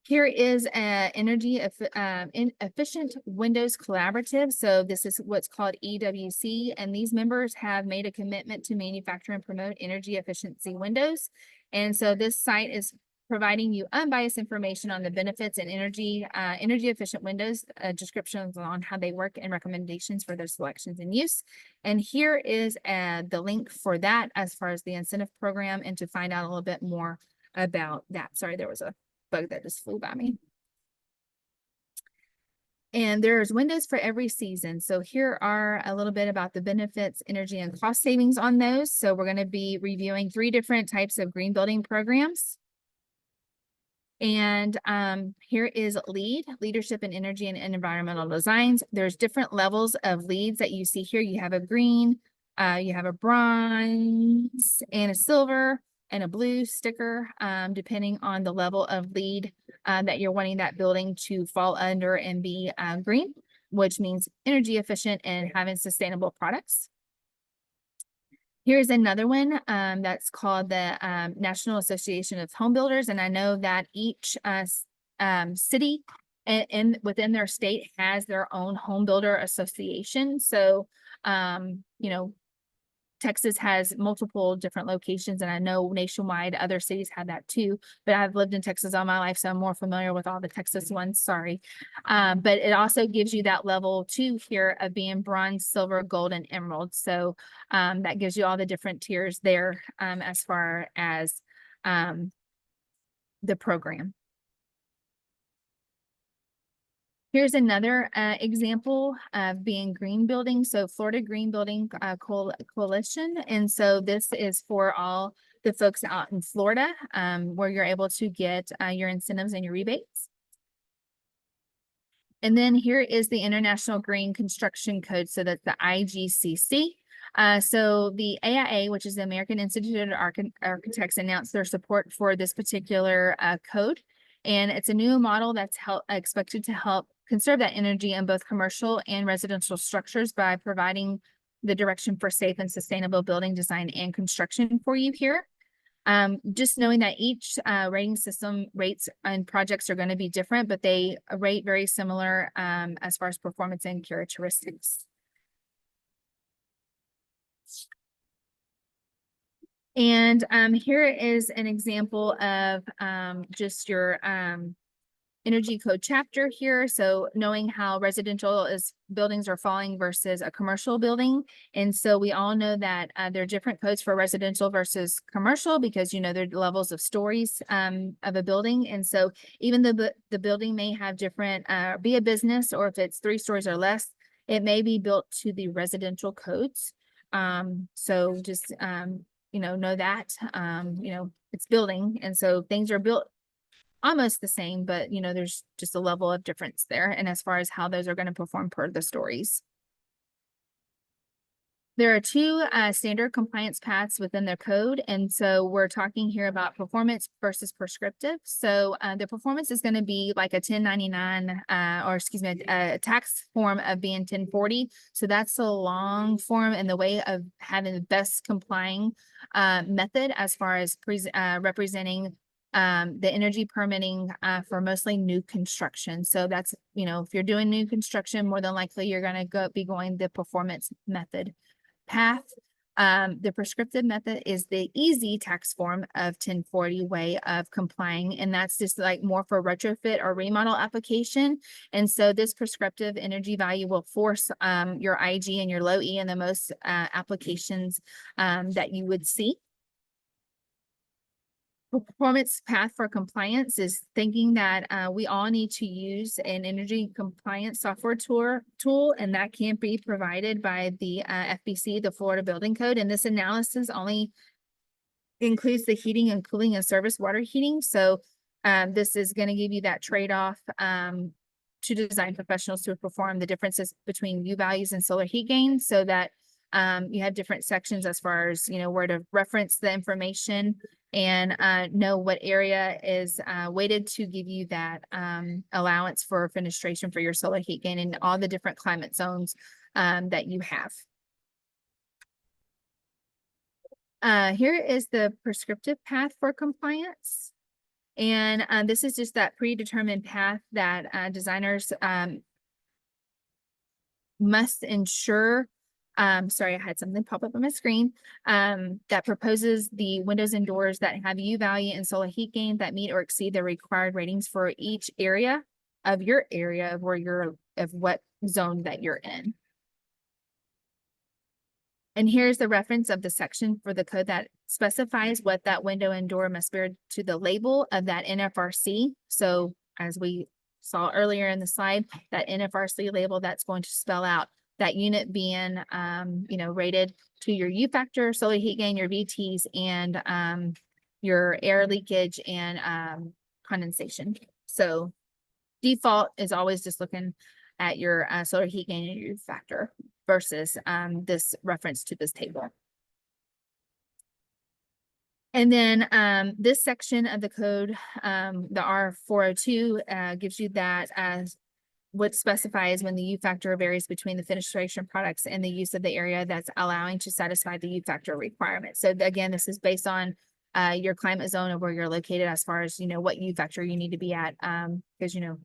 Here is an energy efficient Windows collaborative. So this is what's called EWC, and these members have made a commitment to manufacture and promote energy efficiency windows. And so this site is providing you unbiased information on the benefits and energy efficient windows, descriptions on how they work, and recommendations for their selections and use. And here is the link for that as far as the incentive program, and to find out a little bit more about that. Sorry, there was a bug that just flew by me. And there's windows for every season. So here are a little bit about the benefits, energy, and cost savings on those. So we're going to be reviewing 3 different types of green building programs. And here is leadership in energy and environmental designs. There's different levels of leads that you see here. You have a green, you have a bronze, and a silver, and a blue sticker, depending on the level of lead that you're wanting that building to fall under and be green, which means energy efficient and having sustainable products. Here's another one that's called the National Association of Home Builders. And I know that each city within their state has their own home builder association. So, you know, Texas has multiple different locations, and I know nationwide other cities have that too, but I've lived in Texas all my life, so I'm more familiar with all the Texas ones, sorry. But it also gives you that level 2 here of being bronze, silver, gold, and emerald. So that gives you all the different tiers there as far as the program. Here's another example of being green building. So Florida Green Building Coalition. And so this is for all the folks out in Florida where you're able to get your incentives and your rebates. And then here is the International Green Construction Code. So that's the IGCC. So the AIA, which is the American Institute of Architects, announced their support for this particular code. And it's a new model that's expected to help conserve that energy in both commercial and residential structures by providing the direction for safe and sustainable building design and construction for you here. Just knowing that each rating system rates and projects are going to be different, but they rate very similar as far as performance and characteristics. And here is an example of just your energy code chapter here. So knowing how residential buildings are falling versus a commercial building. And so we all know that there are different codes for residential versus commercial, because, you know, there are levels of stories of a building. And so even though the building may have different, be a business, or if it's 3 stories or less, it may be built to the residential codes. So just, you know that, you know, it's building. And so things are built almost the same, but, you know, there's just a level of difference there. And as far as how those are going to perform per the stories. There are 2 standard compliance paths within their code. And so we're talking here about performance versus prescriptive. So the performance is going to be like a 1099 or excuse me, a tax form of being 1040. So that's a long form in the way of having the best complying method as far as representing the energy permitting for mostly new construction. So that's, you know, if you're doing new construction, more than likely you're going to be going the performance method path. The prescriptive method is the easy tax form of 1040 way of complying, and that's just like more for retrofit or remodel application. And so this prescriptive energy value will force your IG and your low E in the most applications that you would see. Performance path for compliance is thinking that we all need to use an energy compliance software tool, and that can be provided by the FBC, the Florida Building Code. And this analysis only includes the heating and cooling and service water heating. So this is going to give you that trade-off to design professionals to perform the differences between U values and solar heat gain, so that you have different sections as far as, you know, where to reference the information and know what area is weighted to give you that allowance for fenestration for your solar heat gain in all the different climate zones that you have. Here is the prescriptive path for compliance. And this is just that predetermined path that designers must ensure. Sorry, I had something pop up on my screen that proposes the windows and doors that have U value and solar heat gain that meet or exceed the required ratings for each area of your area of where you're, of what zone that you're in. And here's the reference of the section for the code that specifies what that window and door must bear to the label of that NFRC. So as we saw earlier in the slide, that NFRC label that's going to spell out that unit being, you know, rated to your U factor, solar heat gain, your VTs, and your air leakage and condensation. So default is always just looking at your solar heat gain and your U factor versus this reference to this table. And then this section of the code, the R402, gives you that as what specifies when the U factor varies between the fenestration products and the use of the area that's allowing to satisfy the U factor requirement. So again, this is based on your climate zone of where you're located as far as, you know, what U factor you need to be at, because, you know,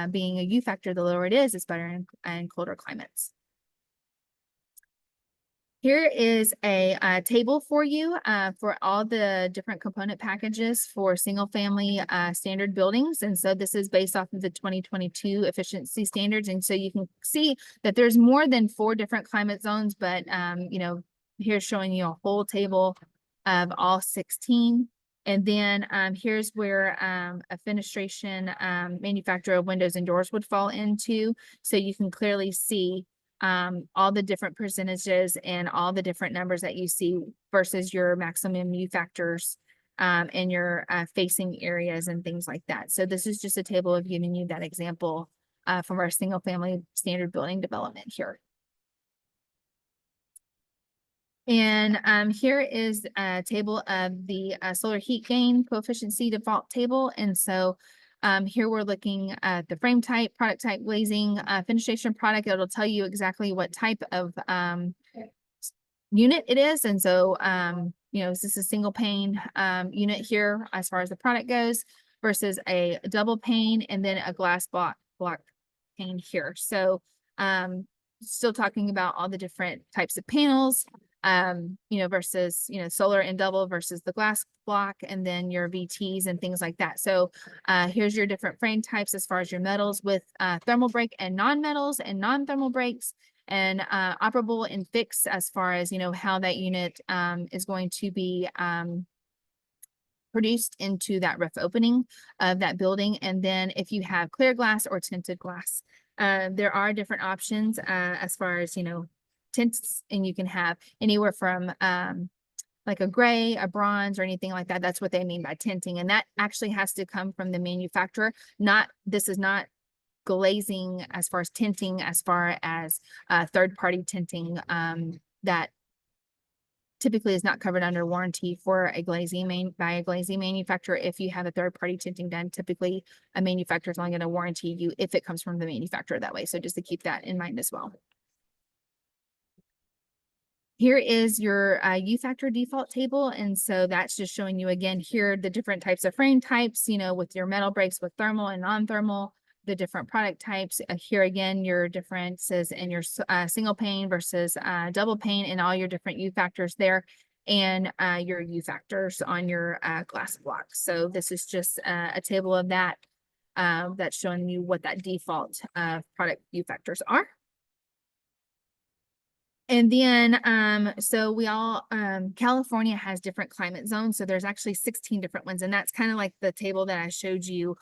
being a U factor, the lower it is, it's better in colder climates. Here is a table for you for all the different component packages for single family standard buildings. And so this is based off of the 2022 efficiency standards. And so you can see that there's more than 4 different climate zones, but you know, here's showing you a whole table of all 16. And then here's where a fenestration manufacturer of windows and doors would fall into. So you can clearly see all the different percentages and all the different numbers that you see versus your maximum U factors and your facing areas and things like that. So this is just a table of giving you that example from our single family standard building development here. And here is a table of the solar heat gain coefficient default table. And so here we're looking at the frame type, product type, glazing, fenestration product. It'll tell you exactly what type of unit it is. And so, you know, is this a single pane unit here as far as the product goes versus a double pane and then a glass block pane here. So still talking about all the different types of panels, you know, versus, you know, solar and double versus the glass block, and then your VTs and things like that. So here's your different frame types as far as your metals with thermal break and non-metals and non-thermal breaks, and operable and fixed as far as, you know, how that unit is going to be produced into that roof opening of that building. And then if you have clear glass or tinted glass, there are different options as far as, you know, tints, and you can have anywhere from like a gray, a bronze, or anything like that. That's what they mean by tinting. And that actually has to come from the manufacturer. This is not glazing as far as tinting, as far as third-party tinting that typically is not covered under warranty for a glazing by a glazing manufacturer. If you have a third-party tinting done, typically a manufacturer is only going to warranty you if it comes from the manufacturer that way. So just to keep that in mind as well. Here is your U factor default table. And so that's just showing you again here the different types of frame types, you know, with your metal breaks with thermal and non-thermal, the different product types. Here again, your differences in your single pane versus double pane and all your different U factors there, and your U factors on your glass block. So this is just a table of that that's showing you what that default product U factors are. And then, so we all, California has different climate zones. So there's actually 16 different ones. And that's kind of like the table that I showed you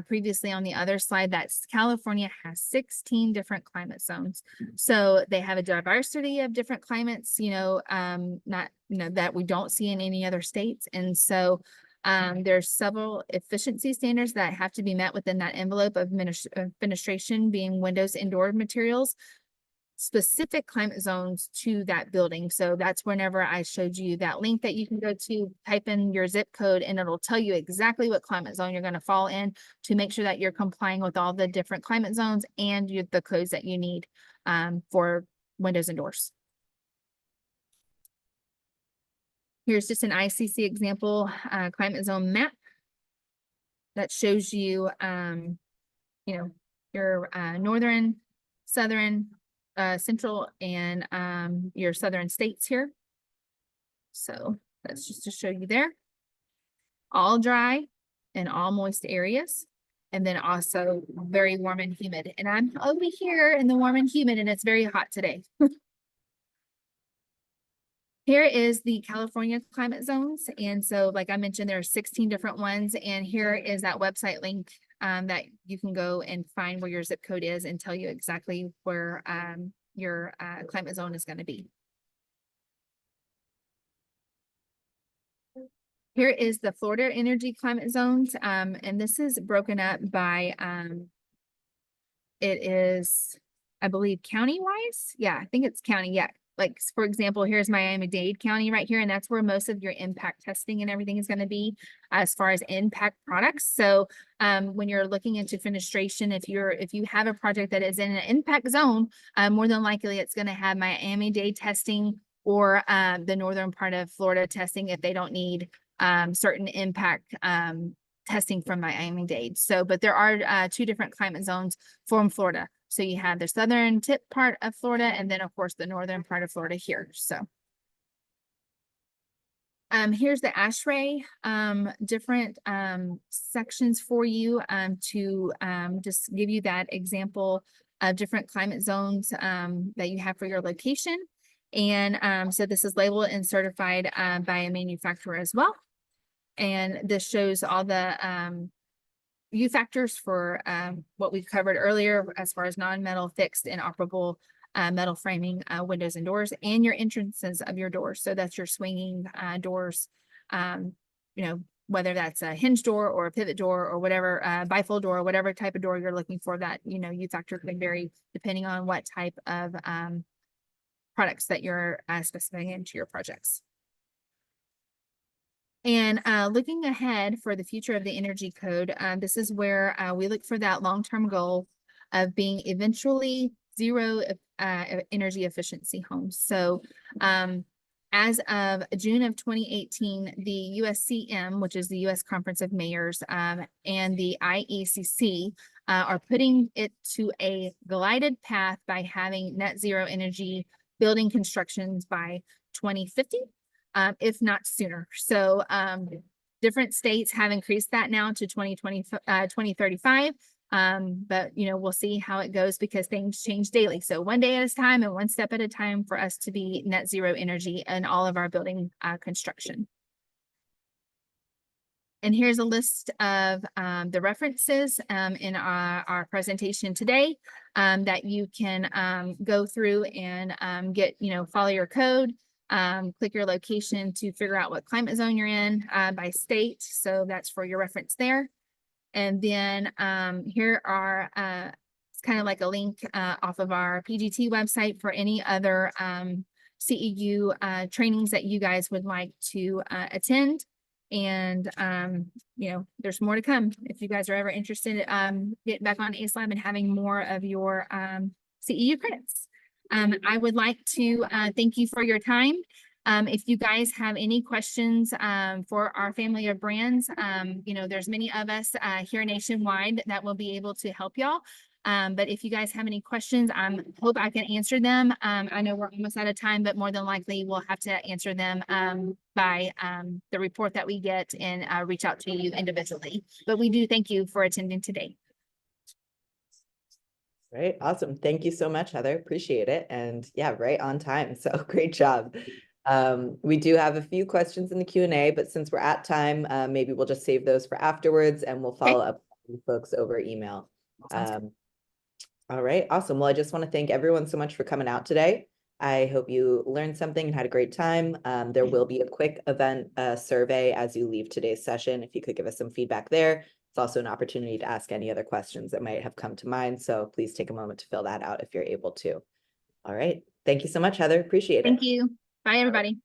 previously on the other slide. That's California has 16 different climate zones. So they have a diversity of different climates, you know, not, you know, that we don't see in any other states. And so there's several efficiency standards that have to be met within that envelope of fenestration, being windows and door materials, specific climate zones to that building. So that's whenever I showed you that link that you can go to, type in your zip code, and it'll tell you exactly what climate zone you're going to fall in to make sure that you're complying with all the different climate zones and the codes that you need for windows and doors. Here's just an ICC example climate zone map that shows you, you know, your northern, southern, central, and your southern states here. So that's just to show you there. All dry and all moist areas. And then also very warm and humid. And I'm over here in the warm and humid, and it's very hot today. Here is the California climate zones. And so, like I mentioned, there are 16 different ones. And here is that website link that you can go and find where your zip code is and tell you exactly where your climate zone is going to be. Here is the Florida energy climate zones. And this is broken up by, it is, I believe, county-wise. Yeah, I think it's county. Yeah. Like, for example, here's Miami-Dade County right here, and that's where most of your impact testing and everything is going to be as far as impact products. So when you're looking into fenestration, if you have a project that is in an impact zone, more than likely it's going to have Miami-Dade testing or the northern part of Florida testing if they don't need certain impact testing from Miami-Dade. So, but there are two different climate zones from Florida. So you have the southern tip part of Florida, and then of course the northern part of Florida here. So here's the ASHRAE different sections for you to just give you that example of different climate zones that you have for your location. And so this is labeled and certified by a manufacturer as well. And this shows all the U factors for what we covered earlier as far as non-metal, fixed, and operable metal framing windows and doors, and your entrances of your doors. So that's your swinging doors, you know, whether that's a hinge door or a pivot door or whatever, bifold door, whatever type of door you're looking for, that, you know, U factor can vary depending on what type of products that you're specifying into your projects. And looking ahead for the future of the energy code, this is where we look for that long-term goal of being eventually zero energy efficiency homes. So as of June of 2018, the USCM, which is the U.S. Conference of Mayors, and the IECC are putting it to a glided path by having net zero energy building constructions by 2050. If not sooner. So different states have increased that now to 2035. But, you know, we'll see how it goes because things change daily. So one day at a time and one step at a time for us to be net zero energy in all of our building construction. And here's a list of the references in our presentation today that you can go through and get, you know, follow your code. Click your location to figure out what climate zone you're in by state. So that's for your reference there. And then here are, it's kind of like a link off of our PGT website for any other CEU trainings that you guys would like to attend. And, you know, there's more to come if you guys are ever interested in getting back on Acelab and having more of your CEU credits. I would like to thank you for your time. If you guys have any questions for our family of brands, you know, there's many of us here nationwide that will be able to help y'all. But if you guys have any questions, I hope I can answer them. I know we're almost out of time, but more than likely we'll have to answer them by the report that we get and reach out to you individually. But we do thank you for attending today. Right. Awesome. Thank you so much, Heather. Appreciate it. And yeah, right on time. So great job. We do have a few questions in the Q&A, but since we're at time, maybe we'll just save those for afterwards and we'll follow up with folks over email. All right. Awesome. Well, I just want to thank everyone so much for coming out today. I hope you learned something and had a great time. There will be a quick event survey as you leave today's session. If you could give us some feedback there. It's also an opportunity to ask any other questions that might have come to mind. So please take a moment to fill that out if you're able to. All right. Thank you so much, Heather. Appreciate it. Thank you. Bye, everybody.